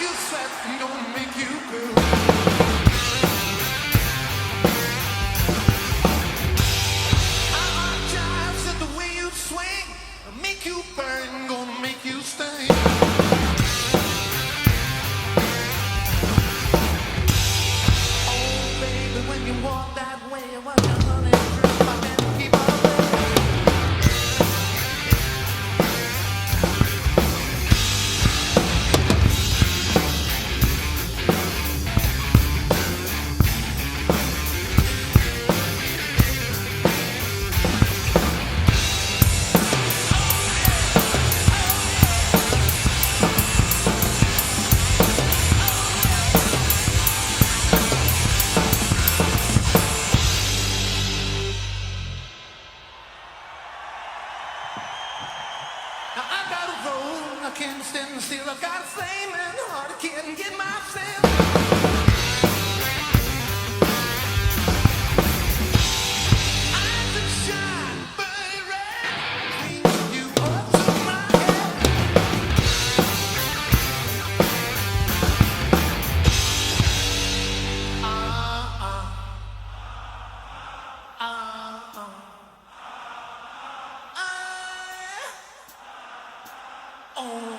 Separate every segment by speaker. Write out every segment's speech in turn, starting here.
Speaker 1: you sweat and gonna make you blue. Jives at the way you swing, make you burn, gonna make you sting. Oh, baby, when you walk that way, what you honey drip, I better keep on running. Now I got a roll, I can't stand still. I got a flaming heart, I can't get myself. Eyes that shine, burning red, bring you up to my head. Ah, ah, ah, ah, ah, oh.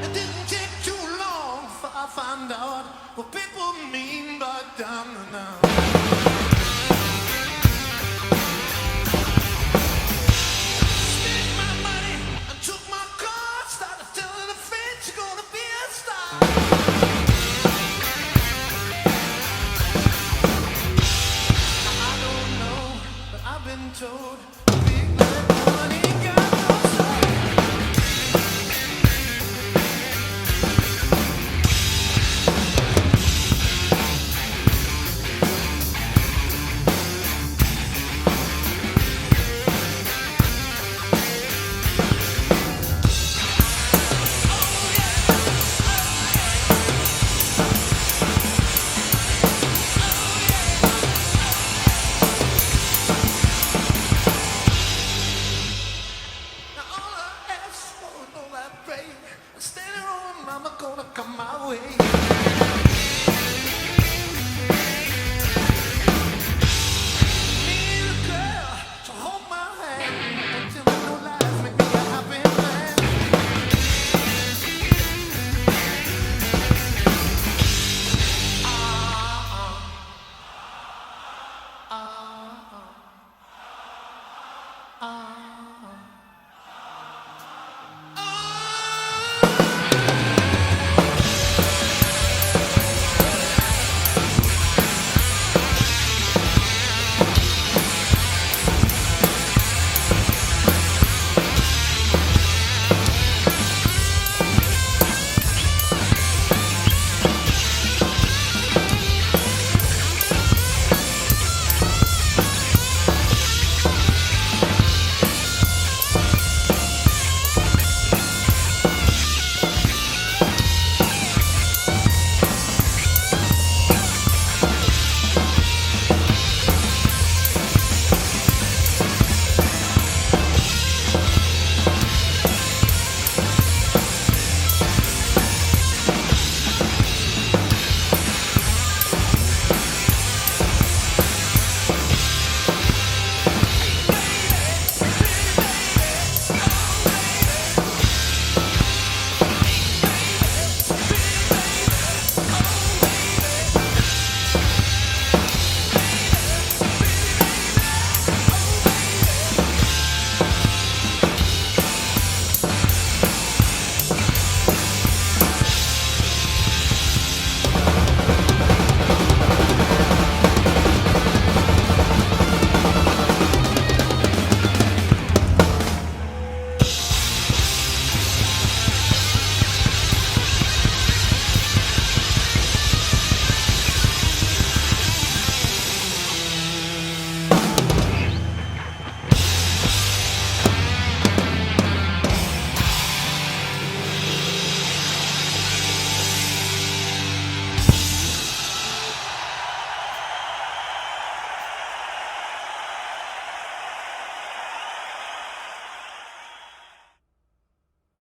Speaker 1: It didn't take too long before I found out what people mean by down and out. Spent my money and took my car, started telling the feds you're gonna be a star. I don't know, but I've been told big black woman ain't got no soul. Now all I ask for, all I pray, standing on mama gonna come my way.